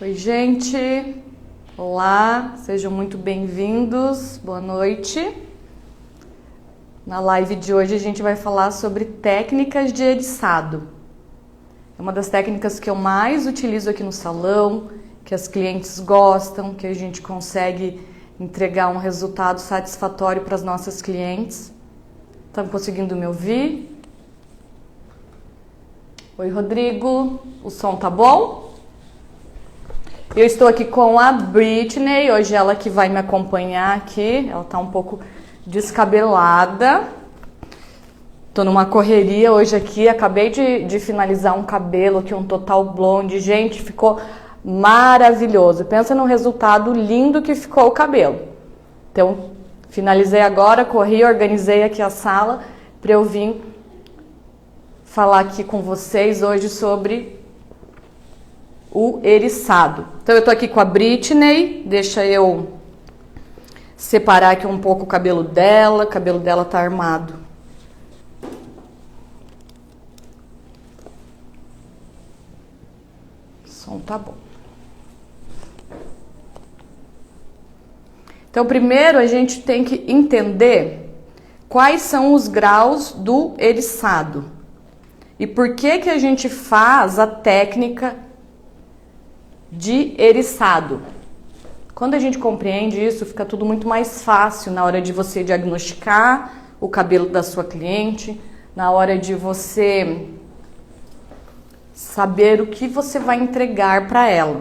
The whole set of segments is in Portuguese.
Oi, gente! Olá, sejam muito bem-vindos, boa noite. Na live de hoje a gente vai falar sobre técnicas de eriçado. É uma das técnicas que eu mais utilizo aqui no salão, que as clientes gostam, que a gente consegue entregar um resultado satisfatório para as nossas clientes. Estão conseguindo me ouvir? Oi, Rodrigo, o som tá bom? Eu estou aqui com a Britney, hoje ela que vai me acompanhar aqui, ela tá um pouco descabelada. Tô numa correria hoje aqui, acabei de finalizar um cabelo aqui, um total blonde. Gente, ficou maravilhoso. Pensa no resultado lindo que ficou o cabelo. Então, finalizei agora, corri, organizei aqui a sala para eu vir falar aqui com vocês hoje sobre o eriçado. Então eu tô aqui com a Britney, deixa eu separar aqui um pouco o cabelo dela tá armado. O som tá bom. Então primeiro a gente tem que entender quais são os graus do eriçado e por que a gente faz a técnica de eriçado. Quando a gente compreende isso, fica tudo muito mais fácil na hora de você diagnosticar o cabelo da sua cliente, na hora de você saber o que você vai entregar para ela.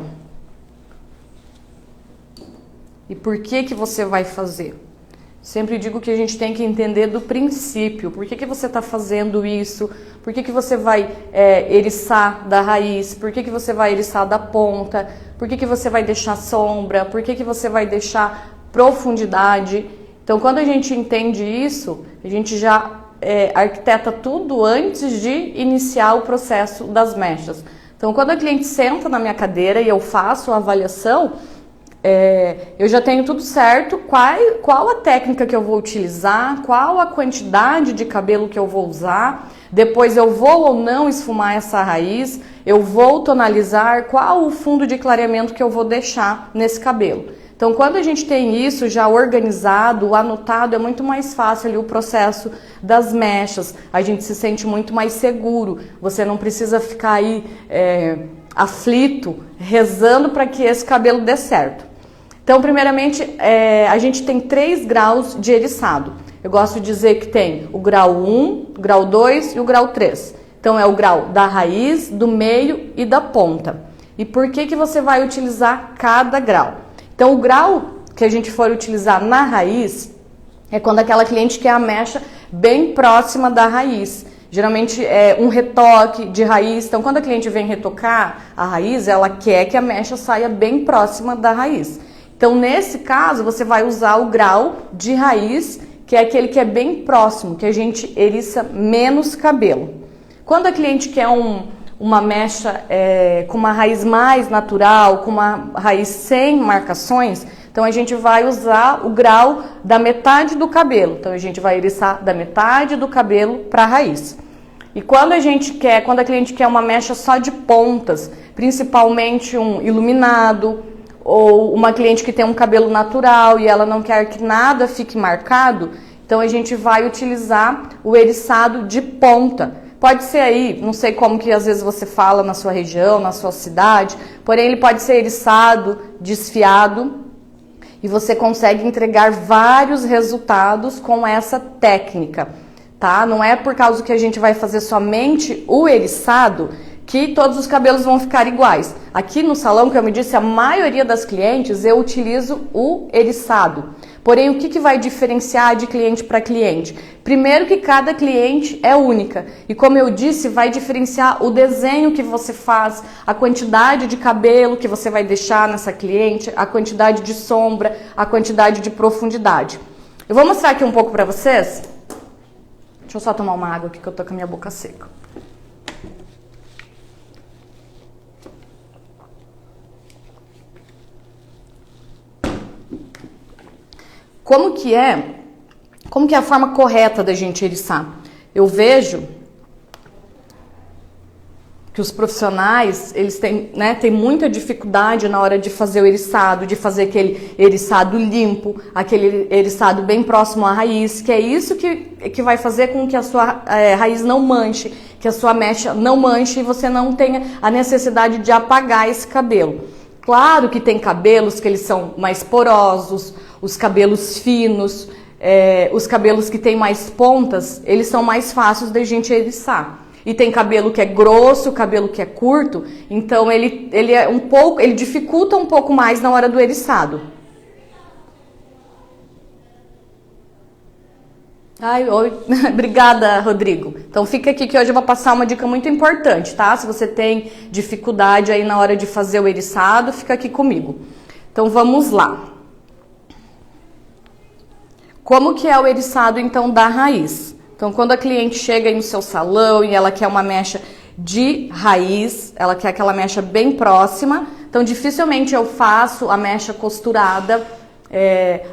E por que você vai fazer? Sempre digo que a gente tem que entender do princípio. Por que você está fazendo isso? Por que você vai eriçar da raiz? Por que você vai eriçar da ponta? Por que você vai deixar sombra? Por que você vai deixar profundidade? Então, quando a gente entende isso, a gente já arquiteta tudo antes de iniciar o processo das mechas. Então, quando a cliente senta na minha cadeira e eu faço a avaliação, eu já tenho tudo certo, qual a técnica que eu vou utilizar, qual a quantidade de cabelo que eu vou usar, depois eu vou ou não esfumar essa raiz, eu vou tonalizar, qual o fundo de clareamento que eu vou deixar nesse cabelo. Então, quando a gente tem isso já organizado, anotado, é muito mais fácil ali o processo das mechas, a gente se sente muito mais seguro, você não precisa ficar aí aflito, rezando para que esse cabelo dê certo. Então, primeiramente, a gente tem 3 graus de eriçado. Eu gosto de dizer que tem o grau 1, o grau 2 e o grau 3. Então, é o grau da raiz, do meio e da ponta. E por que você vai utilizar cada grau? Então, o grau que a gente for utilizar na raiz é quando aquela cliente quer a mecha bem próxima da raiz. Geralmente é um retoque de raiz. Então, quando a cliente vem retocar a raiz, ela quer que a mecha saia bem próxima da raiz. Então, nesse caso, você vai usar o grau de raiz, que é aquele que é bem próximo, que a gente eriça menos cabelo. Quando a cliente quer uma mecha com uma raiz mais natural, com uma raiz sem marcações, então a gente vai usar o grau da metade do cabelo. Então, a gente vai eriçar da metade do cabelo para a raiz. E quando a cliente quer uma mecha só de pontas, principalmente um iluminado, ou uma cliente que tem um cabelo natural e ela não quer que nada fique marcado, então a gente vai utilizar o eriçado de ponta. Pode ser aí, não sei como que às vezes você fala na sua região, na sua cidade, porém ele pode ser eriçado, desfiado, e você consegue entregar vários resultados com essa técnica, tá? Não é por causa que a gente vai fazer somente o eriçado que todos os cabelos vão ficar iguais. Aqui no salão, como eu me disse, a maioria das clientes eu utilizo o eriçado. Porém, o que vai diferenciar de cliente para cliente? Primeiro que cada cliente é única. E como eu disse, vai diferenciar o desenho que você faz, a quantidade de cabelo que você vai deixar nessa cliente, a quantidade de sombra, a quantidade de profundidade. Eu vou mostrar aqui um pouco para vocês. Deixa eu só tomar uma água aqui que eu tô com a minha boca seca. Como que é a forma correta da gente eriçar? Eu vejo que que os profissionais, eles têm, né, têm muita dificuldade na hora de fazer o eriçado, de fazer aquele eriçado limpo, aquele eriçado bem próximo à raiz, que é isso que vai fazer com que a sua raiz não manche, que a sua mecha não manche e você não tenha a necessidade de apagar esse cabelo. Claro que tem cabelos que eles são mais porosos, os cabelos finos, os cabelos que têm mais pontas, eles são mais fáceis da gente eriçar. E tem cabelo que é grosso, cabelo que é curto, então ele é ele dificulta um pouco mais na hora do eriçado. Ai, oi. Obrigada, Rodrigo. Então fica aqui que hoje eu vou passar uma dica muito importante, tá? Se você tem dificuldade aí na hora de fazer o eriçado, fica aqui comigo. Então vamos lá. Como que é o eriçado então da raiz? Então, quando a cliente chega aí no seu salão e ela quer uma mecha de raiz, ela quer aquela mecha bem próxima, então dificilmente eu faço a mecha costurada.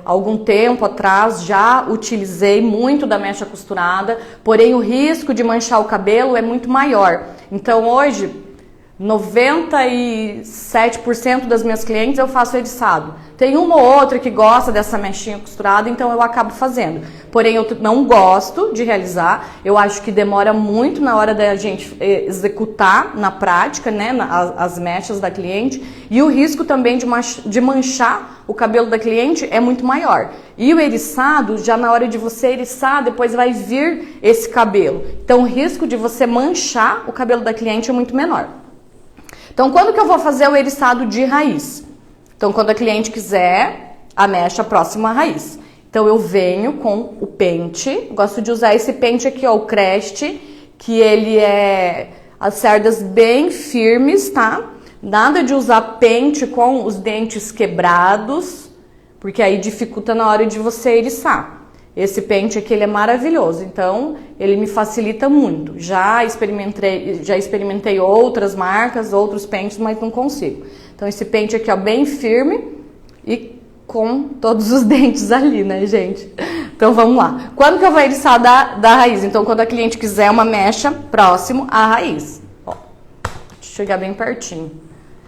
Algum tempo atrás já utilizei muito da mecha costurada, porém o risco de manchar o cabelo é muito maior. Então, hoje, 97% das minhas clientes eu faço eriçado. Tem uma ou outra que gosta dessa mechinha costurada, então eu acabo fazendo. Porém, eu não gosto de realizar. Eu acho que demora muito na hora da gente executar na prática, né, as mechas da cliente. E o risco também de manchar o cabelo da cliente é muito maior. E o eriçado, já na hora de você eriçar, depois vai vir esse cabelo. Então, o risco de você manchar o cabelo da cliente é muito menor. Então, quando que eu vou fazer o eriçado de raiz? Então, quando a cliente quiser a mecha próxima à raiz. Então, eu venho com o pente. Gosto de usar esse pente aqui, ó, o Crest, que ele é as cerdas bem firmes, tá? Nada de usar pente com os dentes quebrados, porque aí dificulta na hora de você eriçar. Esse pente aqui, ele é maravilhoso, então ele me facilita muito. Já experimentei outras marcas, outros pentes, mas não consigo. Então esse pente aqui, ó, bem firme e com todos os dentes ali, né, gente? Então vamos lá. Quando que eu vou eriçar da raiz? Então quando a cliente quiser uma mecha próximo à raiz. Ó, deixa eu chegar bem pertinho.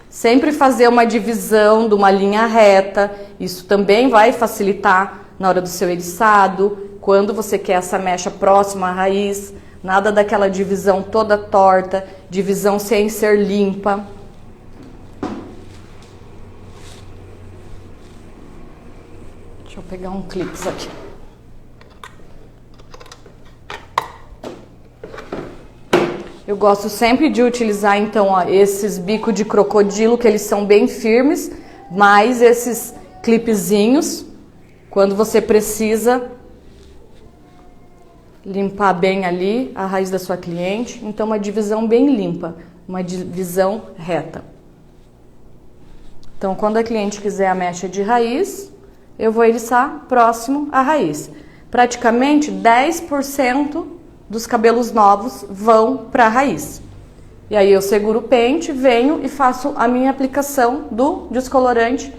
Sempre fazer uma divisão de uma linha reta, isso também vai facilitar na hora do seu eriçado, quando você quer essa mecha próxima à raiz, nada daquela divisão toda torta, divisão sem ser limpa. Deixa eu pegar um clipe aqui. Eu gosto sempre de utilizar, então, ó, esses bicos de crocodilo, que eles são bem firmes, mais esses clipezinhos, quando você precisa limpar bem ali a raiz da sua cliente. Então, uma divisão bem limpa, uma divisão reta. Então, quando a cliente quiser a mecha de raiz, eu vou eriçar próximo à raiz. Praticamente 10% dos cabelos novos vão para a raiz. E aí eu seguro o pente, venho e faço a minha aplicação do descolorante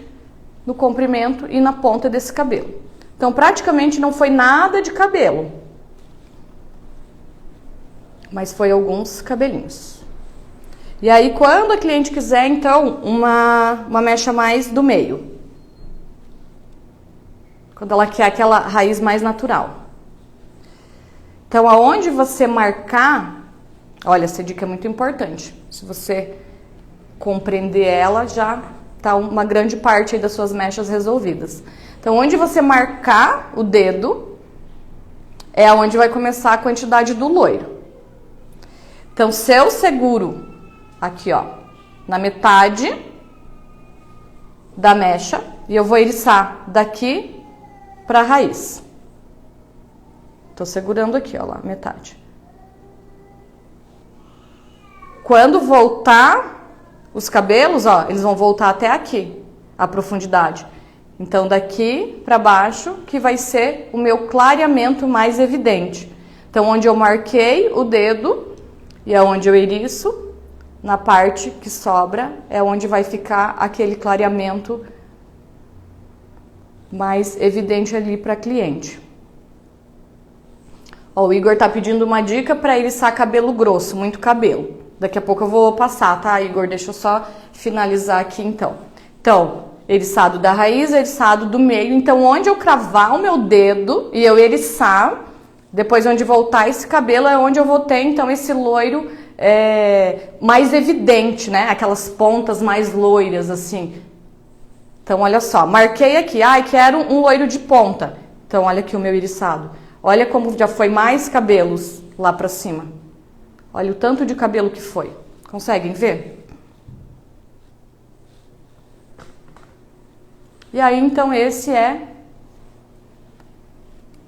no comprimento e na ponta desse cabelo. Então, praticamente não foi nada de cabelo, mas foi alguns cabelinhos. E aí, quando a cliente quiser, então, uma mecha mais do meio. Quando ela quer aquela raiz mais natural. Então, aonde você marcar, olha, essa dica é muito importante. Se você compreender ela, já tá uma grande parte aí das suas mechas resolvidas. Então, onde você marcar o dedo, é onde vai começar a quantidade do loiro. Então, se eu seguro aqui, ó, na metade da mecha, e eu vou eriçar daqui para a raiz. Tô segurando aqui, ó, lá, metade. Quando voltar os cabelos, ó, eles vão voltar até aqui, a profundidade. Então, daqui para baixo, que vai ser o meu clareamento mais evidente. Então, onde eu marquei o dedo e é onde eu eriço, na parte que sobra, é onde vai ficar aquele clareamento mais evidente ali para a cliente. Ó, o Igor tá pedindo uma dica para eriçar cabelo grosso, muito cabelo. Daqui a pouco eu vou passar, tá, Igor? Deixa eu só finalizar aqui, então. Então, eriçado da raiz, eriçado do meio. Então, onde eu cravar o meu dedo e eu eriçar, depois onde voltar esse cabelo é onde eu vou ter, então, esse loiro mais evidente, né? Aquelas pontas mais loiras, assim. Então, olha só, marquei aqui, quero um loiro de ponta. Então, olha aqui o meu eriçado. Olha como já foi mais cabelos lá pra cima. Olha o tanto de cabelo que foi. Conseguem ver? E aí, então, esse é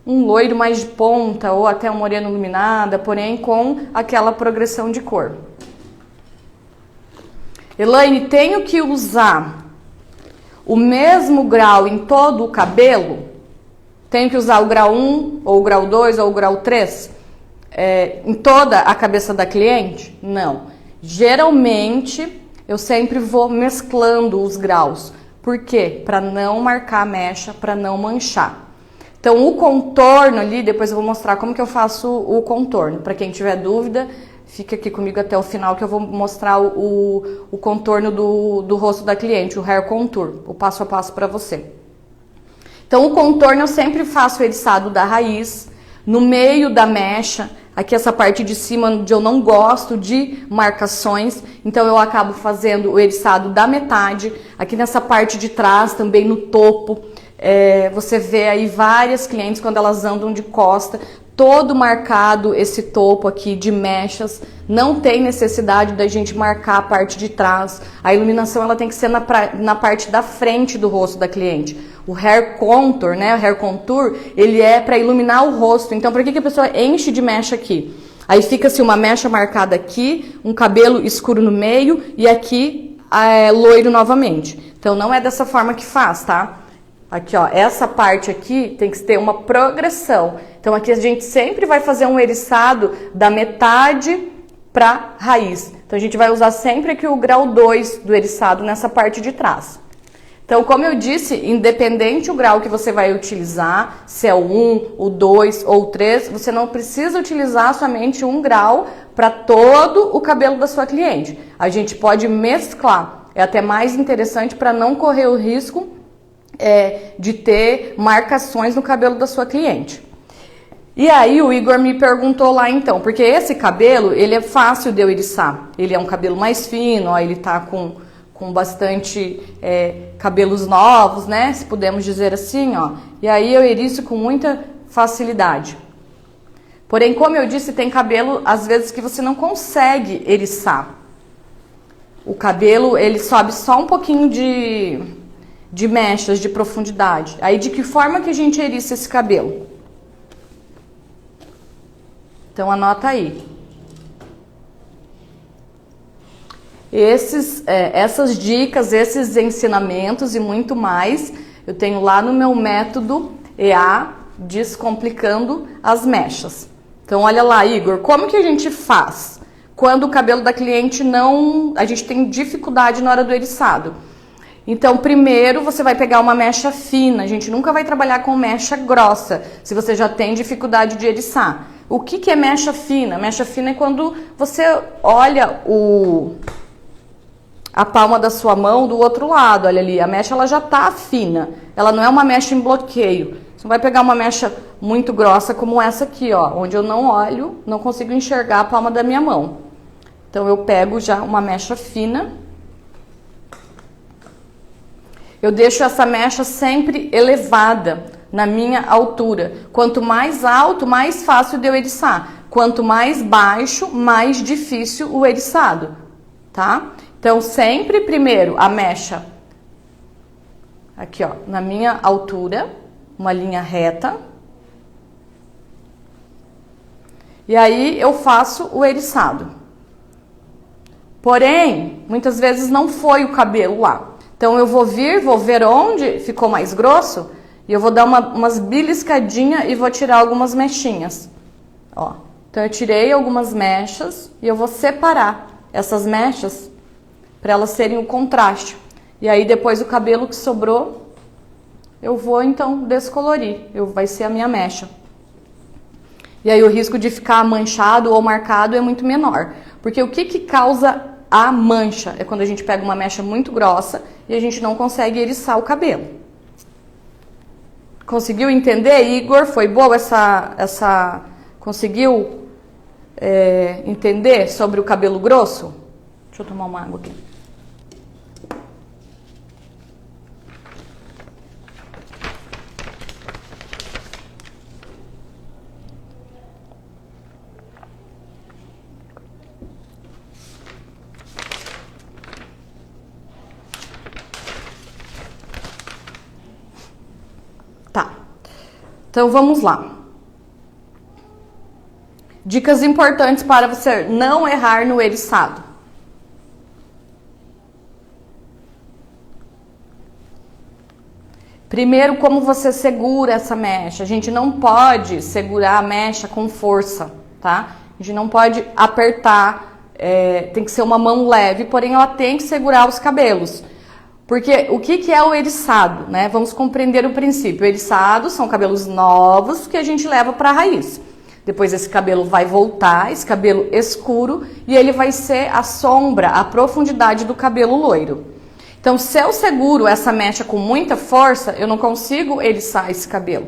um loiro mais de ponta ou até um moreno iluminada, porém com aquela progressão de cor. Elaine, tenho que usar o mesmo grau em todo o cabelo? Tenho que usar o grau 1, ou o grau 2, ou o grau 3? Em toda a cabeça da cliente? Não. Geralmente, eu sempre vou mesclando os graus. Por quê? Para não marcar a mecha, para não manchar. Então, o contorno ali, depois eu vou mostrar como que eu faço o contorno. Para quem tiver dúvida, fica aqui comigo até o final que eu vou mostrar o contorno do rosto da cliente, o hair contour, o passo a passo para você. Então, o contorno eu sempre faço o eriçado da raiz, no meio da mecha, aqui essa parte de cima onde eu não gosto de marcações, então eu acabo fazendo o eriçado da metade, aqui nessa parte de trás, também no topo. Você vê aí várias clientes quando elas andam de costa, todo marcado esse topo aqui de mechas, não tem necessidade da gente marcar a parte de trás, a iluminação ela tem que ser na parte da frente do rosto da cliente. O hair contour, né, o hair contour, ele é para iluminar o rosto, então por que a pessoa enche de mecha aqui? Aí fica-se uma mecha marcada aqui, um cabelo escuro no meio e aqui loiro novamente. Então não é dessa forma que faz, tá? Aqui, ó, essa parte aqui tem que ter uma progressão. Então, aqui a gente sempre vai fazer um eriçado da metade para raiz. Então, a gente vai usar sempre aqui o grau 2 do eriçado nessa parte de trás. Então, como eu disse, independente o grau que você vai utilizar, se é o 1, o 2 ou o 3, você não precisa utilizar somente um grau para todo o cabelo da sua cliente. A gente pode mesclar. É até mais interessante para não correr o risco de ter marcações no cabelo da sua cliente. E aí o Igor me perguntou lá então, porque esse cabelo, ele é fácil de eu eriçar. Ele é um cabelo mais fino, ó, ele tá com bastante cabelos novos, né? Se pudermos dizer assim, ó. E aí eu eriço com muita facilidade. Porém, como eu disse, tem cabelo, às vezes, que você não consegue eriçar. O cabelo, ele sobe só um pouquinho de mechas, de profundidade. Aí, de que forma que a gente eriça esse cabelo? Então, anota aí. Essas dicas, esses ensinamentos e muito mais, eu tenho lá no meu método EA Descomplicando as Mechas. Então, olha lá, Igor, como que a gente faz quando o cabelo da cliente a gente tem dificuldade na hora do eriçado? Então, primeiro você vai pegar uma mecha fina, a gente nunca vai trabalhar com mecha grossa, se você já tem dificuldade de eriçar. O que é mecha fina? Mecha fina é quando você olha a palma da sua mão do outro lado, olha ali, a mecha ela já tá fina, ela não é uma mecha em bloqueio. Você não vai pegar uma mecha muito grossa como essa aqui, ó, onde eu não olho, não consigo enxergar a palma da minha mão. Então, eu pego já uma mecha fina. Eu deixo essa mecha sempre elevada na minha altura. Quanto mais alto, mais fácil de eu eriçar. Quanto mais baixo, mais difícil o eriçado, tá? Então, sempre primeiro a mecha aqui, ó, na minha altura, uma linha reta. E aí eu faço o eriçado. Porém, muitas vezes não foi o cabelo lá. Então, eu vou ver onde ficou mais grosso e eu vou dar umas beliscadinhas e vou tirar algumas mechinhas. Ó. Então, eu tirei algumas mechas e eu vou separar essas mechas para elas serem o contraste. E aí, depois o cabelo que sobrou, eu vou, então, descolorir. Vai ser a minha mecha. E aí, o risco de ficar manchado ou marcado é muito menor. Porque o que causa a mancha? É quando a gente pega uma mecha muito grossa e a gente não consegue eriçar o cabelo. Conseguiu entender, Igor? Foi boa essa... Conseguiu entender sobre o cabelo grosso? Deixa eu tomar uma água aqui. Tá, então vamos lá. Dicas importantes para você não errar no eriçado. Primeiro, como você segura essa mecha. A gente não pode segurar a mecha com força, tá? A gente não pode apertar, tem que ser uma mão leve, porém ela tem que segurar os cabelos. Porque o que é o eriçado, né? Vamos compreender o princípio. O eriçado são cabelos novos que a gente leva para a raiz. Depois esse cabelo vai voltar, esse cabelo escuro, e ele vai ser a sombra, a profundidade do cabelo loiro. Então, se eu seguro essa mecha com muita força, eu não consigo eriçar esse cabelo.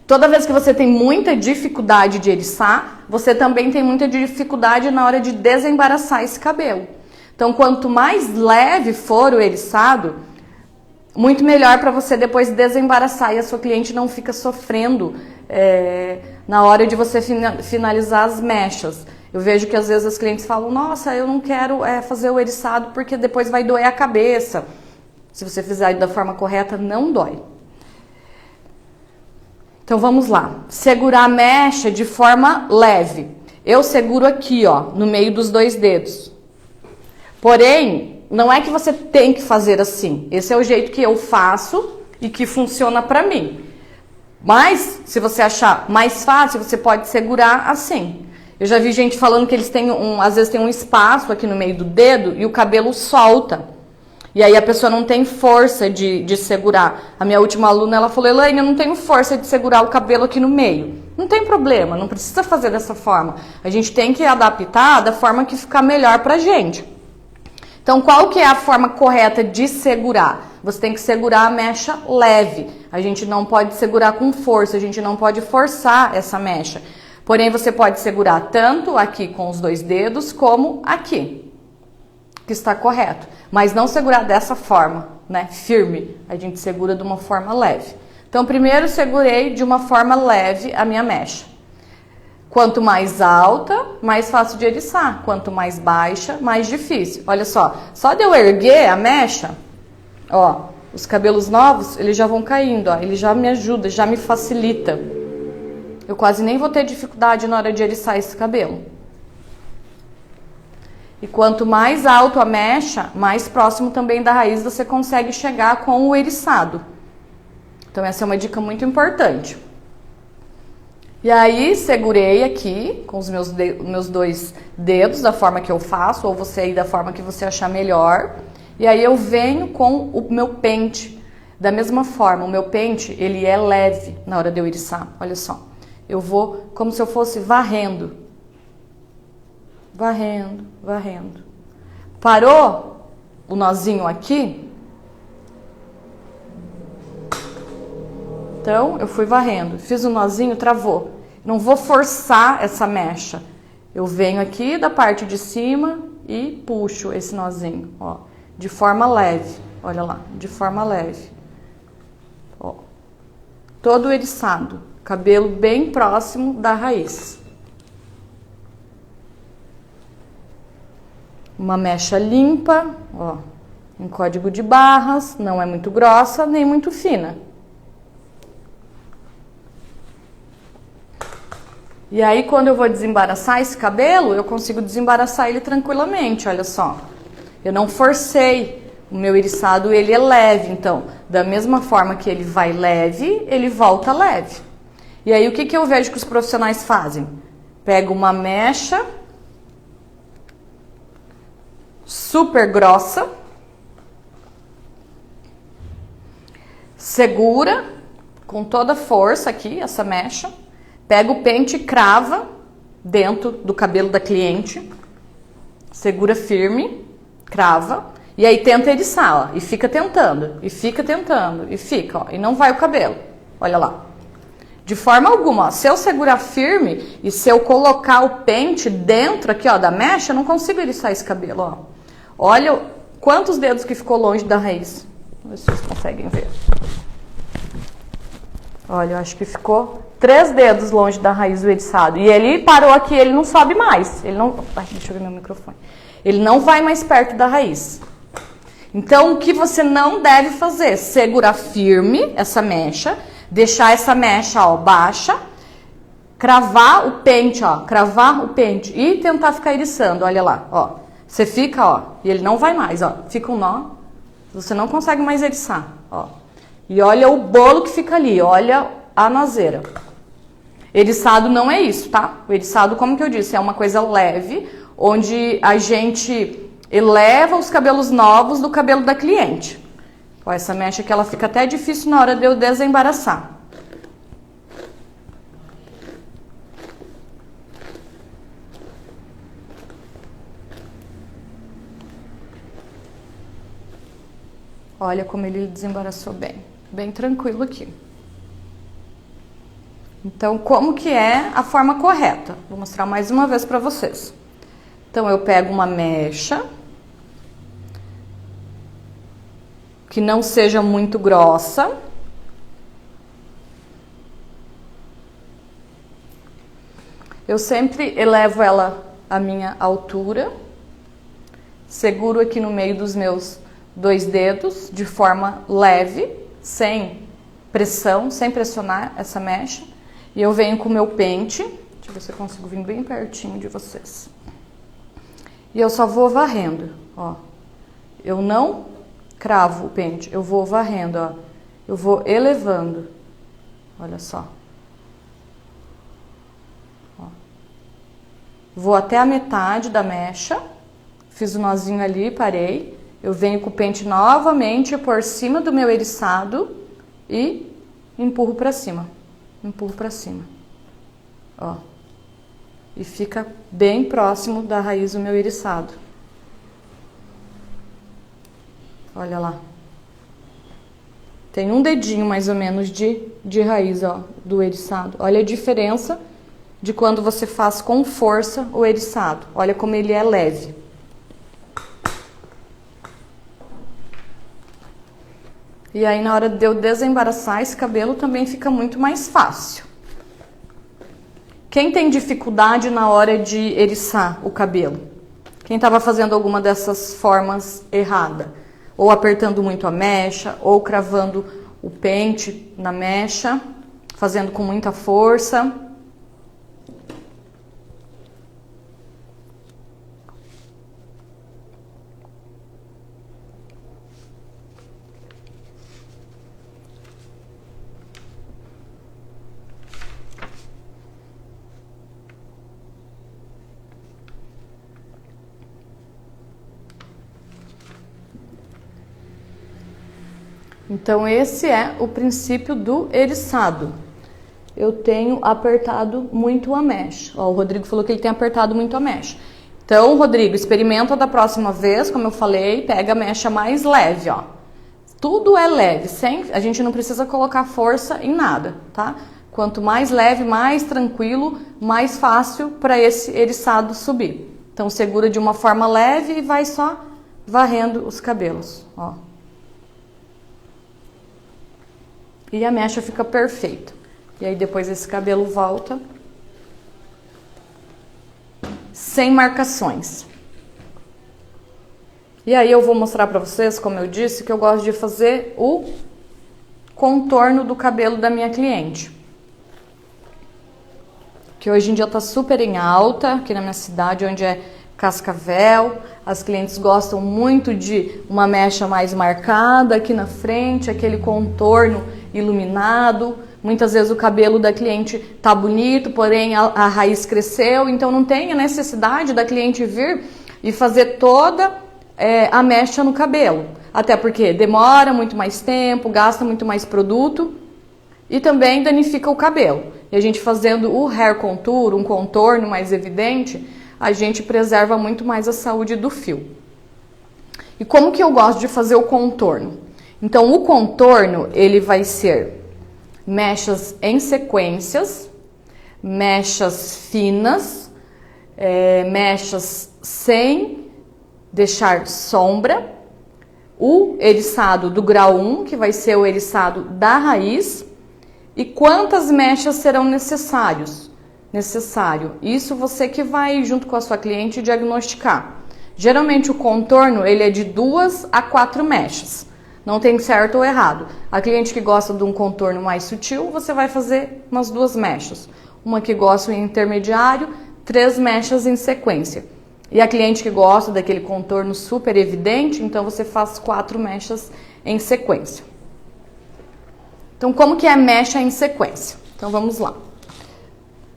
Toda vez que você tem muita dificuldade de eriçar, você também tem muita dificuldade na hora de desembaraçar esse cabelo. Então, quanto mais leve for o eriçado, muito melhor para você depois desembaraçar e a sua cliente não fica sofrendo na hora de você finalizar as mechas. Eu vejo que às vezes as clientes falam, nossa, eu não quero fazer o eriçado porque depois vai doer a cabeça. Se você fizer da forma correta, não dói. Então vamos lá. Segurar a mecha de forma leve. Eu seguro aqui, ó, no meio dos 2 dedos. Porém, não é que você tem que fazer assim. Esse é o jeito que eu faço e que funciona pra mim. Mas, se você achar mais fácil, você pode segurar assim. Eu já vi gente falando que eles têm às vezes tem um espaço aqui no meio do dedo e o cabelo solta. E aí a pessoa não tem força de segurar. A minha última aluna, ela falou, Elaine, eu não tenho força de segurar o cabelo aqui no meio. Não tem problema, não precisa fazer dessa forma. A gente tem que adaptar da forma que ficar melhor pra gente. Então, qual que é a forma correta de segurar? Você tem que segurar a mecha leve. A gente não pode segurar com força, a gente não pode forçar essa mecha. Porém, você pode segurar tanto aqui com os 2 dedos, como aqui, que está correto. Mas não segurar dessa forma, né? Firme. A gente segura de uma forma leve. Então, primeiro segurei de uma forma leve a minha mecha. Quanto mais alta, mais fácil de eriçar. Quanto mais baixa, mais difícil. Olha só de eu erguer a mecha, ó, os cabelos novos, eles já vão caindo, ó. Ele já me ajuda, já me facilita. Eu quase nem vou ter dificuldade na hora de eriçar esse cabelo. E quanto mais alto a mecha, mais próximo também da raiz você consegue chegar com o eriçado. Então essa é uma dica muito importante. E aí, segurei aqui com os meus 2 dedos, da forma que eu faço, ou você aí da forma que você achar melhor. E aí eu venho com o meu pente. Da mesma forma, o meu pente, ele é leve na hora de eu eriçar. Olha só, eu vou como se eu fosse varrendo. Varrendo, varrendo. Parou o nozinho aqui? Então, eu fui varrendo. Fiz um nozinho, travou. Não vou forçar essa mecha. Eu venho aqui da parte de cima e puxo esse nozinho, ó, de forma leve. Olha lá, de forma leve. Ó. Todo eriçado, cabelo bem próximo da raiz. Uma mecha limpa, ó, em código de barras, não é muito grossa nem muito fina. E aí, quando eu vou desembaraçar esse cabelo, eu consigo desembaraçar ele tranquilamente, olha só. Eu não forcei, o meu eriçado, ele é leve, então, da mesma forma que ele vai leve, ele volta leve. E aí, o que eu vejo que os profissionais fazem? Pega uma mecha super grossa, segura com toda a força aqui, essa mecha, pega o pente e crava dentro do cabelo da cliente, segura firme, crava, e aí tenta eriçar, ó, e fica tentando, e fica, ó, e não vai o cabelo, olha lá. De forma alguma, ó, se eu segurar firme e se eu colocar o pente dentro aqui, ó, da mecha, eu não consigo eriçar esse cabelo, ó. Olha quantos dedos que ficou longe da raiz. Vamos ver se vocês conseguem ver. Olha, eu acho que ficou 3 dedos longe da raiz do eriçado. E ele parou aqui, ele não sobe mais. Ele não... Ai, deixa eu ver meu microfone. Ele não vai mais perto da raiz. Então, o que você não deve fazer? Segurar firme essa mecha, deixar essa mecha, ó, baixa, cravar o pente, ó, cravar o pente e tentar ficar eriçando, olha lá, ó. Você fica, ó, e ele não vai mais, ó, fica um nó, você não consegue mais eriçar, ó. E olha o bolo que fica ali, olha a nozeira. Eriçado não é isso, tá? O eriçado, como que eu disse, é uma coisa leve, onde a gente eleva os cabelos novos do cabelo da cliente. Ó, essa mecha aqui, ela fica até difícil na hora de eu desembaraçar. Olha como ele desembaraçou bem. Bem tranquilo aqui. Então, como que é a forma correta? Vou mostrar mais uma vez para vocês. Então, eu pego uma mecha que não seja muito grossa. Eu sempre elevo ela à minha altura. Seguro aqui no meio dos meus 2 dedos, de forma leve, sem pressão, sem pressionar essa mecha. E eu venho com o meu pente, deixa eu ver se eu consigo vir bem pertinho de vocês. E eu só vou varrendo, ó. Eu não cravo o pente, eu vou varrendo, ó. Eu vou elevando, olha só. Ó. Vou até a metade da mecha, fiz o nozinho ali, parei. Eu venho com o pente novamente por cima do meu eriçado e empurro pra cima. Empurro pra cima. Ó. E fica bem próximo da raiz do meu eriçado. Olha lá. Tem um dedinho mais ou menos de raiz, ó, do eriçado. Olha a diferença de quando você faz com força o eriçado. Olha como ele é leve. E aí, na hora de eu desembaraçar esse cabelo, também fica muito mais fácil. Quem tem dificuldade na hora de eriçar o cabelo? Quem estava fazendo alguma dessas formas errada? Ou apertando muito a mecha, ou cravando o pente na mecha, fazendo com muita força. Então, esse é o princípio do eriçado. Eu tenho apertado muito a mecha. Ó, o Rodrigo falou que ele tem apertado muito a mecha. Então, Rodrigo, experimenta da próxima vez, como eu falei, pega a mecha mais leve, ó. Tudo é leve, a gente não precisa colocar força em nada, tá? Quanto mais leve, mais tranquilo, mais fácil para esse eriçado subir. Então, segura de uma forma leve e vai só varrendo os cabelos, ó. E a mecha fica perfeita. E aí depois esse cabelo volta sem marcações. E aí eu vou mostrar pra vocês, como eu disse, que eu gosto de fazer o contorno do cabelo da minha cliente. Que hoje em dia tá super em alta, aqui na minha cidade, onde é Cascavel. As clientes gostam muito de uma mecha mais marcada aqui na frente, aquele contorno iluminado. Muitas vezes o cabelo da cliente tá bonito, porém a raiz cresceu, então não tem a necessidade da cliente vir e fazer toda a mecha no cabelo. Até porque demora muito mais tempo, gasta muito mais produto. e também danifica o cabelo. E a gente fazendo o hair contour, um contorno mais evidente, a gente preserva muito mais a saúde do fio. E como que eu gosto de fazer o contorno? Então, o contorno, ele vai ser mechas em sequências, mechas finas, mechas sem deixar sombra, o eriçado do grau 1, que vai ser o eriçado da raiz, e quantas mechas serão necessário. Isso você que vai, junto com a sua cliente, diagnosticar. Geralmente o contorno, ele é de 2 a 4 mechas. Não tem certo ou errado. A cliente que gosta de um contorno mais sutil, você vai fazer umas 2 mechas. Uma que gosta em intermediário, 3 mechas em sequência. E a cliente que gosta daquele contorno super evidente, então você faz 4 mechas em sequência. Então, como que é mecha em sequência? Então, vamos lá.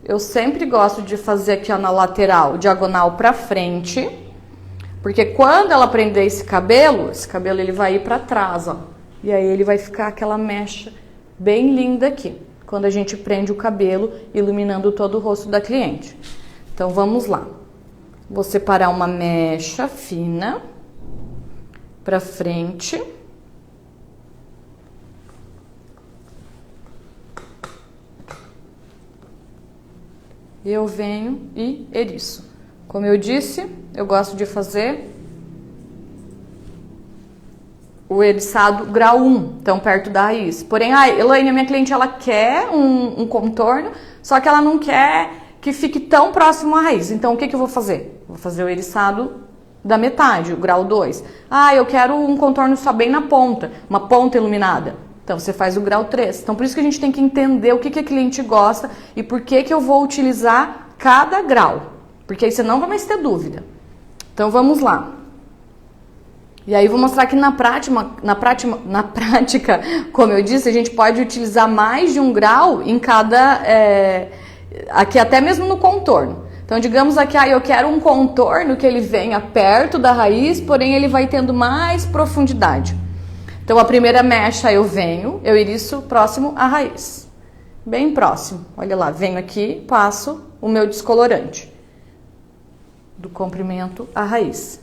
Eu sempre gosto de fazer aqui ó, na lateral, diagonal para frente, porque quando ela prender esse cabelo ele vai ir para trás, ó. E aí ele vai ficar aquela mecha bem linda aqui, quando a gente prende o cabelo, iluminando todo o rosto da cliente. Então, vamos lá. Vou separar uma mecha fina para frente. Eu venho e eriço. Como eu disse, eu gosto de fazer o eriçado grau 1, tão perto da raiz. Porém, Elaine, a minha cliente, ela quer um contorno, só que ela não quer que fique tão próximo à raiz. Então, o que eu vou fazer? Vou fazer o eriçado da metade, o grau 2. Eu quero um contorno só bem na ponta, uma ponta iluminada. Então, você faz o grau 3. Então, por isso que a gente tem que entender o que a cliente gosta e por que eu vou utilizar cada grau. Porque aí você não vai mais ter dúvida. Então, vamos lá. E aí, vou mostrar que na prática, como eu disse, a gente pode utilizar mais de um grau em cada... aqui até mesmo no contorno. Então, digamos aqui, eu quero um contorno que ele venha perto da raiz, porém ele vai tendo mais profundidade. Então, a primeira mecha eu eriço próximo à raiz. Bem próximo. Olha lá, venho aqui, passo o meu descolorante. Do comprimento à raiz.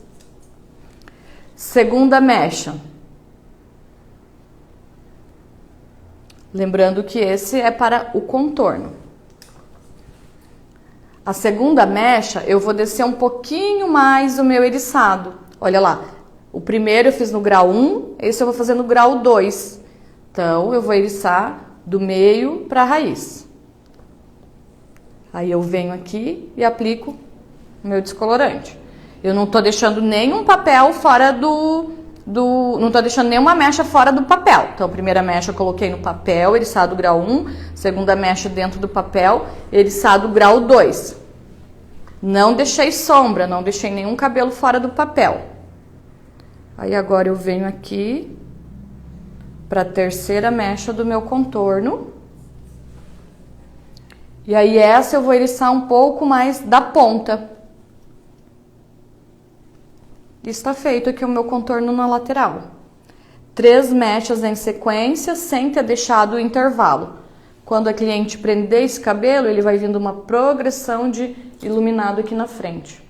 Segunda mecha. Lembrando que esse é para o contorno. A segunda mecha, eu vou descer um pouquinho mais o meu eriçado. Olha lá. O primeiro eu fiz no grau 1, esse eu vou fazer no grau 2. Então, eu vou eriçar do meio para a raiz. Aí eu venho aqui e aplico o meu descolorante. Eu não estou deixando nenhum papel fora não estou deixando nenhuma mecha fora do papel. Então, a primeira mecha eu coloquei no papel, eriçado grau 1. Segunda mecha dentro do papel, eriçado grau 2. Não deixei sombra, não deixei nenhum cabelo fora do papel. Aí agora eu venho aqui para a terceira mecha do meu contorno. E aí essa eu vou eriçar um pouco mais da ponta. Está feito aqui o meu contorno na lateral. 3 mechas em sequência, sem ter deixado o intervalo. Quando a cliente prender esse cabelo, ele vai vindo uma progressão de iluminado aqui na frente.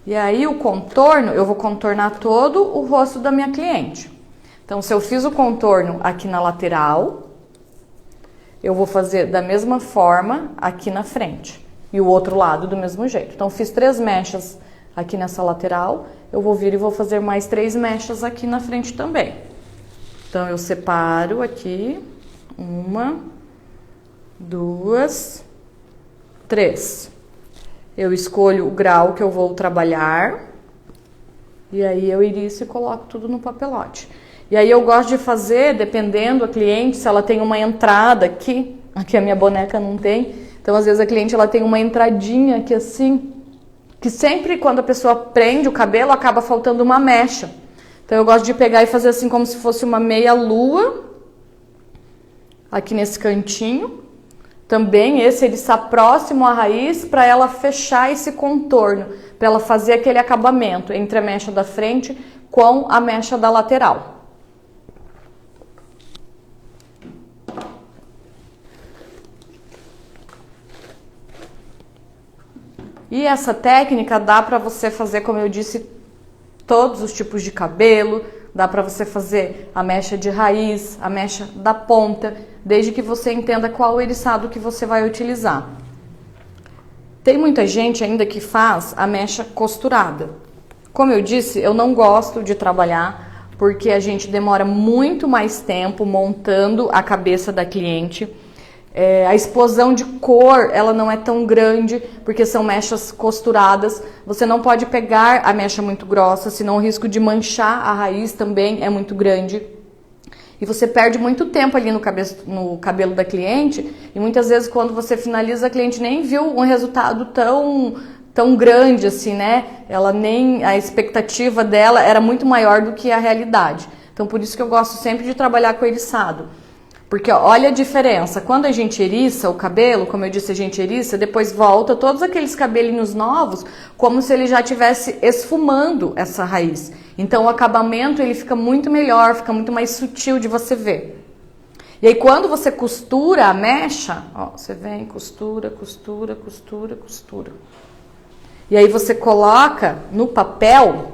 E aí o contorno, eu vou contornar todo o rosto da minha cliente. Então, se eu fiz o contorno aqui na lateral, eu vou fazer da mesma forma aqui na frente. E o outro lado do mesmo jeito. Então, fiz 3 mechas aqui nessa lateral, eu vou vir e vou fazer mais 3 mechas aqui na frente também. Então, eu separo aqui, 1, 2, 3. Eu escolho o grau que eu vou trabalhar, e aí eu eriço e coloco tudo no papelote. E aí eu gosto de fazer, dependendo da cliente, se ela tem uma entrada aqui a minha boneca não tem, então às vezes a cliente ela tem uma entradinha aqui assim, que sempre quando a pessoa prende o cabelo acaba faltando uma mecha. Então eu gosto de pegar e fazer assim como se fosse uma meia lua, aqui nesse cantinho. Também esse ele está próximo à raiz para ela fechar esse contorno, para ela fazer aquele acabamento entre a mecha da frente com a mecha da lateral. E essa técnica dá para você fazer, como eu disse, todos os tipos de cabelo, dá para você fazer a mecha de raiz, a mecha da ponta, desde que você entenda qual eriçado que você vai utilizar. Tem muita gente ainda que faz a mecha costurada. Como eu disse, eu não gosto de trabalhar porque a gente demora muito mais tempo montando a cabeça da cliente. A explosão de cor, ela não é tão grande, porque são mechas costuradas. Você não pode pegar a mecha muito grossa, senão o risco de manchar a raiz também é muito grande. E você perde muito tempo ali no cabelo da cliente, e muitas vezes quando você finaliza, a cliente nem viu um resultado tão grande assim, né? A expectativa dela era muito maior do que a realidade. Então por isso que eu gosto sempre de trabalhar com eriçado. Porque olha a diferença, quando a gente eriça o cabelo, como eu disse, a gente eriça, depois volta todos aqueles cabelinhos novos, como se ele já estivesse esfumando essa raiz. Então o acabamento ele fica muito melhor, fica muito mais sutil de você ver. E aí quando você costura a mecha, ó, você vem, costura, costura, costura, costura. E aí você coloca no papel.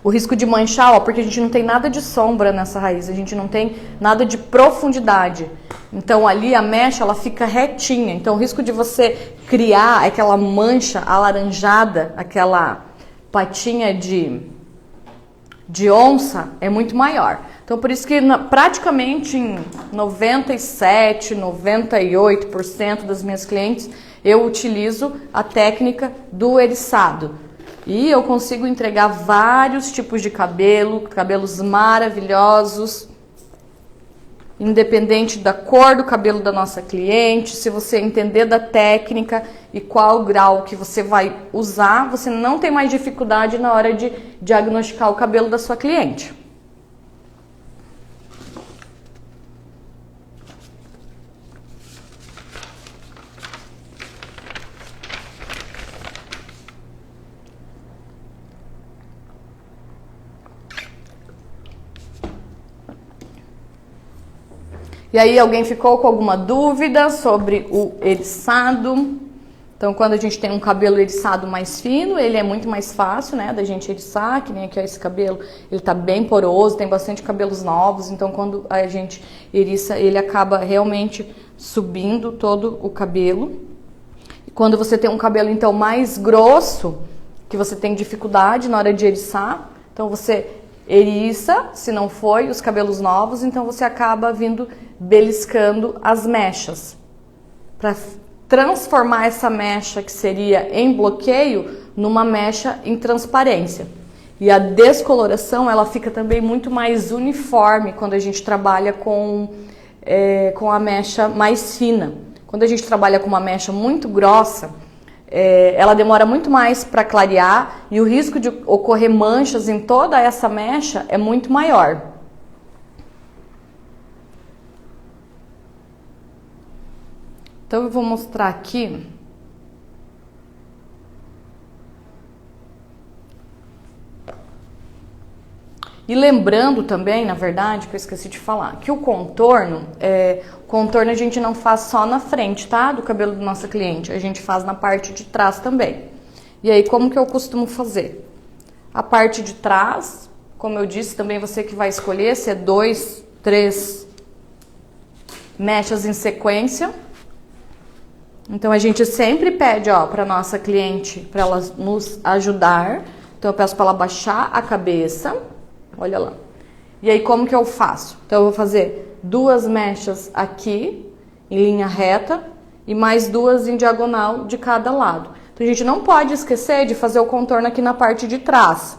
O risco de manchar, ó, porque a gente não tem nada de sombra nessa raiz, a gente não tem nada de profundidade. Então ali a mecha ela fica retinha. Então o risco de você criar aquela mancha alaranjada, aquela patinha de onça é muito maior. Então por isso que praticamente em 97, 98% das minhas clientes eu utilizo a técnica do eriçado. E eu consigo entregar vários tipos de cabelo, cabelos maravilhosos, independente da cor do cabelo da nossa cliente. Se você entender da técnica e qual grau que você vai usar, você não tem mais dificuldade na hora de diagnosticar o cabelo da sua cliente. E aí alguém ficou com alguma dúvida sobre o eriçado? Então quando a gente tem um cabelo eriçado mais fino, ele é muito mais fácil, né, da gente eriçar, que nem aqui ó, esse cabelo, ele tá bem poroso, tem bastante cabelos novos, então quando a gente eriça, ele acaba realmente subindo todo o cabelo. E quando você tem um cabelo então mais grosso, que você tem dificuldade na hora de eriçar, então você eriça, se não foi, os cabelos novos, então você acaba vindo beliscando as mechas. Para transformar essa mecha que seria em bloqueio, numa mecha em transparência. E a descoloração, ela fica também muito mais uniforme quando a gente trabalha com a mecha mais fina. Quando a gente trabalha com uma mecha muito grossa, ela demora muito mais para clarear e o risco de ocorrer manchas em toda essa mecha é muito maior. Então eu vou mostrar aqui. E lembrando também, na verdade, que eu esqueci de falar, que o contorno a gente não faz só na frente, tá? Do cabelo do nosso cliente, a gente faz na parte de trás também. E aí, como que eu costumo fazer? A parte de trás, como eu disse, também você que vai escolher, se é 2, 3 mechas em sequência. Então a gente sempre pede, ó, para nossa cliente, para ela nos ajudar. Então eu peço para ela baixar a cabeça. Olha lá. E aí como que eu faço? Então eu vou fazer 2 mechas aqui, em linha reta, e mais 2 em diagonal de cada lado. Então a gente não pode esquecer de fazer o contorno aqui na parte de trás.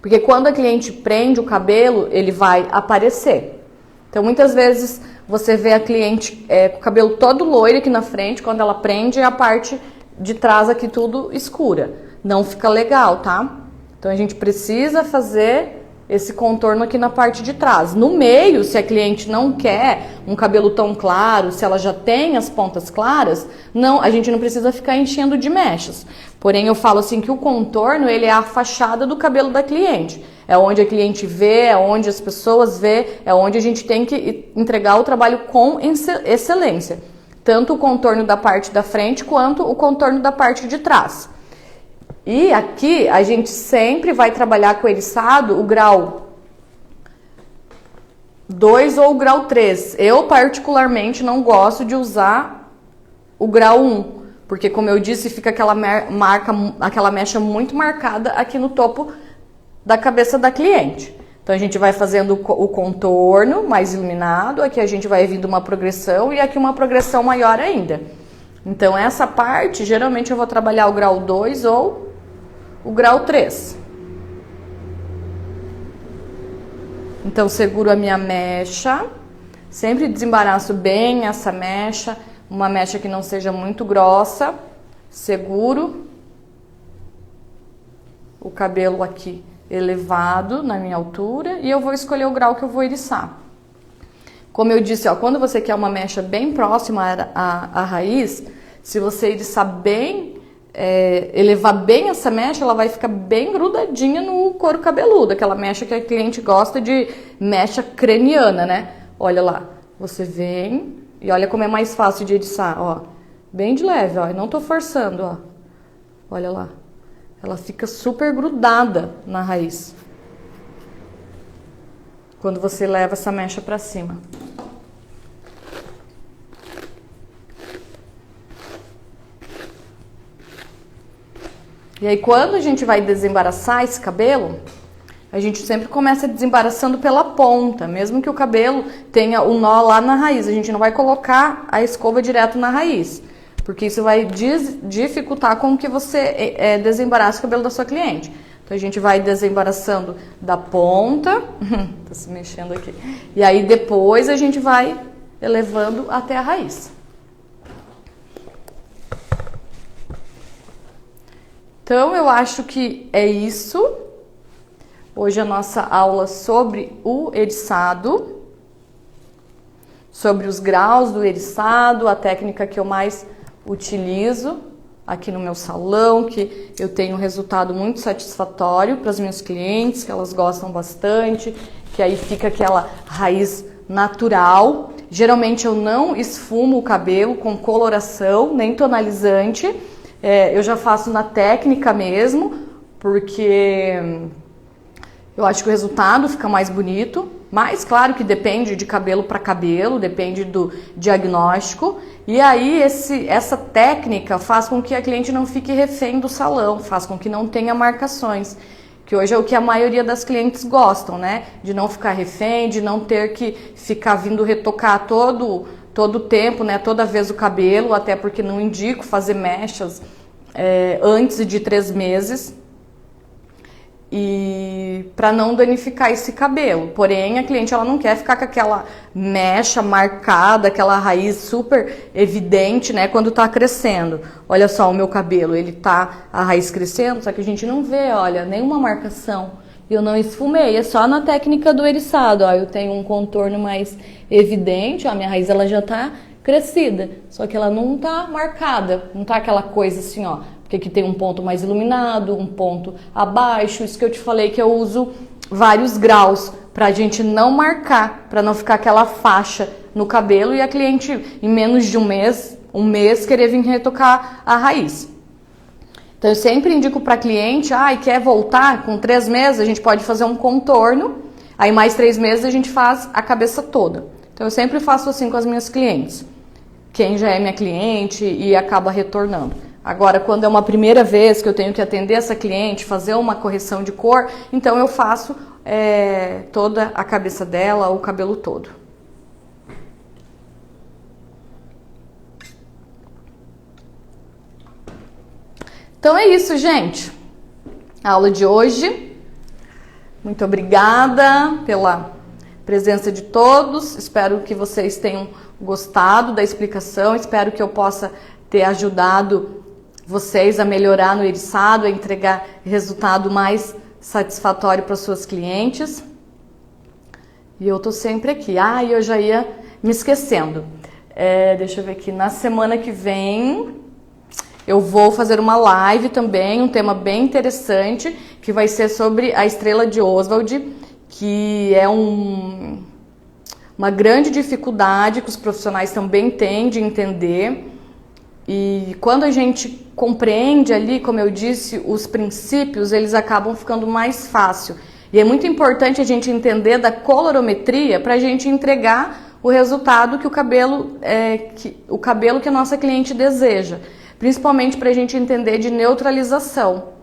Porque quando a cliente prende o cabelo, ele vai aparecer. Então muitas vezes você vê a cliente com o cabelo todo loiro aqui na frente, quando ela prende a parte de trás aqui tudo escura. Não fica legal, tá? Então a gente precisa fazer esse contorno aqui na parte de trás. No meio, se a cliente não quer um cabelo tão claro, se ela já tem as pontas claras, não, a gente não precisa ficar enchendo de mechas. Porém, eu falo assim que o contorno, ele é a fachada do cabelo da cliente. É onde a cliente vê, é onde as pessoas vê, é onde a gente tem que entregar o trabalho com excelência. Tanto o contorno da parte da frente quanto o contorno da parte de trás. E aqui a gente sempre vai trabalhar com o eriçado o grau 2 ou o grau 3. Eu particularmente não gosto de usar o grau 1, porque como eu disse, fica aquela mecha muito marcada aqui no topo da cabeça da cliente. Então a gente vai fazendo o contorno mais iluminado, aqui a gente vai vindo uma progressão e aqui uma progressão maior ainda. Então essa parte, geralmente eu vou trabalhar o grau 2 ou o grau 3. Então seguro a minha mecha, sempre desembaraço bem essa mecha, uma mecha que não seja muito grossa, seguro o cabelo aqui elevado na minha altura e eu vou escolher o grau que eu vou eriçar. Como eu disse, ó, quando você quer uma mecha bem próxima à raiz, se você eriçar bem, elevar bem essa mecha, ela vai ficar bem grudadinha no couro cabeludo, aquela mecha que a cliente gosta de mecha craniana, né? Olha lá, você vem e olha como é mais fácil de eriçar, ó, bem de leve, ó, eu não tô forçando, ó, olha lá. Ela fica super grudada na raiz quando você leva essa mecha para cima. E aí quando a gente vai desembaraçar esse cabelo, a gente sempre começa desembaraçando pela ponta, mesmo que o cabelo tenha o nó lá na raiz. A gente não vai colocar a escova direto na raiz, porque isso vai dificultar com que você desembarace o cabelo da sua cliente. Então a gente vai desembaraçando da ponta, tá se mexendo aqui, e aí depois a gente vai elevando até a raiz. Então eu acho que é isso. Hoje a nossa aula sobre o eriçado, sobre os graus do eriçado, a técnica que eu mais utilizo aqui no meu salão, que eu tenho um resultado muito satisfatório para as minhas clientes, que elas gostam bastante, que aí fica aquela raiz natural. Geralmente eu não esfumo o cabelo com coloração, nem tonalizante, eu já faço na técnica mesmo, porque eu acho que o resultado fica mais bonito, mas claro que depende de cabelo para cabelo, depende do diagnóstico. E aí essa técnica faz com que a cliente não fique refém do salão, faz com que não tenha marcações, que hoje é o que a maioria das clientes gostam, né? De não ficar refém, de não ter que ficar vindo retocar todo o tempo, né? Toda vez o cabelo, até porque não indico fazer mechas antes de 3 meses. E para não danificar esse cabelo. Porém, a cliente ela não quer ficar com aquela mecha marcada, aquela raiz super evidente, né, quando tá crescendo. Olha só o meu cabelo, ele tá a raiz crescendo, só que a gente não vê, olha, nenhuma marcação. Eu não esfumei, é só na técnica do eriçado, ó, eu tenho um contorno mais evidente, ó, a minha raiz ela já tá crescida, só que ela não tá marcada, não tá aquela coisa assim, ó, porque aqui tem um ponto mais iluminado, um ponto abaixo, isso que eu te falei que eu uso vários graus pra gente não marcar, pra não ficar aquela faixa no cabelo e a cliente em menos de um mês querer vir retocar a raiz. Então eu sempre indico pra cliente, quer voltar com 3 meses, a gente pode fazer um contorno, aí mais 3 meses a gente faz a cabeça toda. Então eu sempre faço assim com as minhas clientes, quem já é minha cliente e acaba retornando. Agora, quando é uma primeira vez que eu tenho que atender essa cliente, fazer uma correção de cor, então eu faço toda a cabeça dela, o cabelo todo. Então é isso, gente. A aula de hoje. Muito obrigada pela presença de todos. Espero que vocês tenham gostado da explicação. Espero que eu possa ter ajudado vocês a melhorar no eriçado, a entregar resultado mais satisfatório para suas clientes. E eu tô sempre aqui. Eu já ia me esquecendo. Deixa eu ver aqui. Na semana que vem Eu vou fazer uma live também, um tema bem interessante, que vai ser sobre a estrela de Oswald, que é uma grande dificuldade que os profissionais também têm de entender. E quando a gente compreende ali, como eu disse, os princípios, eles acabam ficando mais fácil. E é muito importante a gente entender da colorimetria para a gente entregar o resultado que o cabelo que a nossa cliente deseja. Principalmente para a gente entender de neutralização.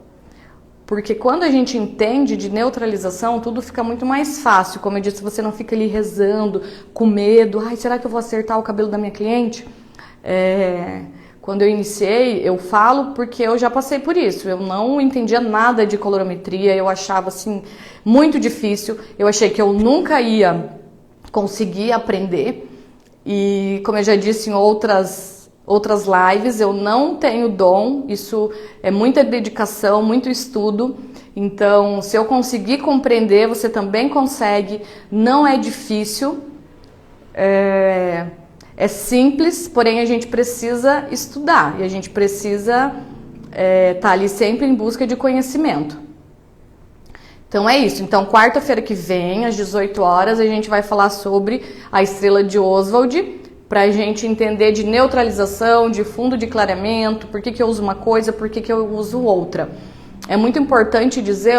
Porque quando a gente entende de neutralização, tudo fica muito mais fácil. Como eu disse, você não fica ali rezando, com medo. Ai, será que eu vou acertar o cabelo da minha cliente? Quando eu iniciei, eu falo porque eu já passei por isso. Eu não entendia nada de colorimetria, eu achava assim muito difícil. Eu achei que eu nunca ia conseguir aprender. E como eu já disse em outras lives, eu não tenho dom, isso é muita dedicação, muito estudo. Então, se eu conseguir compreender, você também consegue. Não é difícil, é simples, porém a gente precisa estudar e a gente precisa estar ali sempre em busca de conhecimento. Então é isso. Então, quarta-feira que vem, às 18 horas, a gente vai falar sobre a estrela de Oswald, para a gente entender de neutralização, de fundo de clareamento, por que eu uso uma coisa, por que eu uso outra. É muito importante dizer,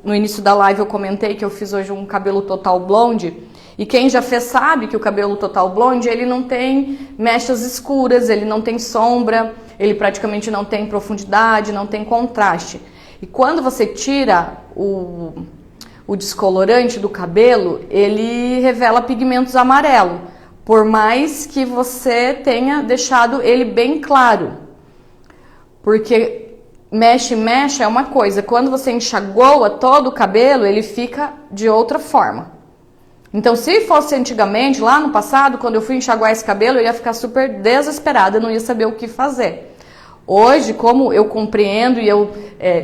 no início da live eu comentei que eu fiz hoje um cabelo total blonde, e quem já fez sabe que o cabelo total blonde, ele não tem mechas escuras, ele não tem sombra, ele praticamente não tem profundidade, não tem contraste. E quando você tira o descolorante do cabelo, ele revela pigmentos amarelos. Por mais que você tenha deixado ele bem claro. Porque mexe é uma coisa. Quando você enxagoa todo o cabelo, ele fica de outra forma. Então, se fosse antigamente, lá no passado, quando eu fui enxaguar esse cabelo, eu ia ficar super desesperada, não ia saber o que fazer. Hoje, como eu compreendo e eu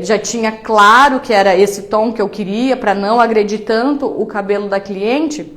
já tinha claro que era esse tom que eu queria, para não agredir tanto o cabelo da cliente...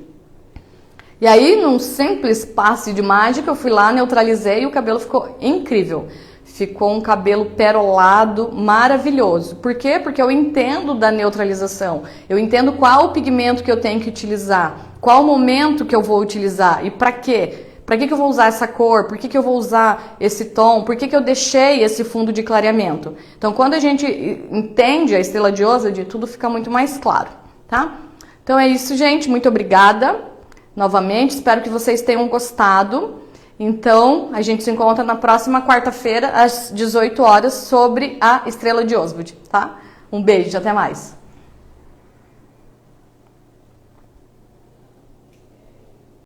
E aí, num simples passe de mágica, eu fui lá, neutralizei e o cabelo ficou incrível. Ficou um cabelo perolado, maravilhoso. Por quê? Porque eu entendo da neutralização. Eu entendo qual o pigmento que eu tenho que utilizar, qual o momento que eu vou utilizar e para quê. Para que eu vou usar essa cor? Por que eu vou usar esse tom? Por que eu deixei esse fundo de clareamento? Então, quando a gente entende a estrela de Oswald, tudo fica muito mais claro, tá? Então é isso, gente. Muito obrigada. Novamente, espero que vocês tenham gostado. Então, a gente se encontra na próxima quarta-feira, às 18 horas, sobre a estrela de Oswald, tá? Um beijo, até mais!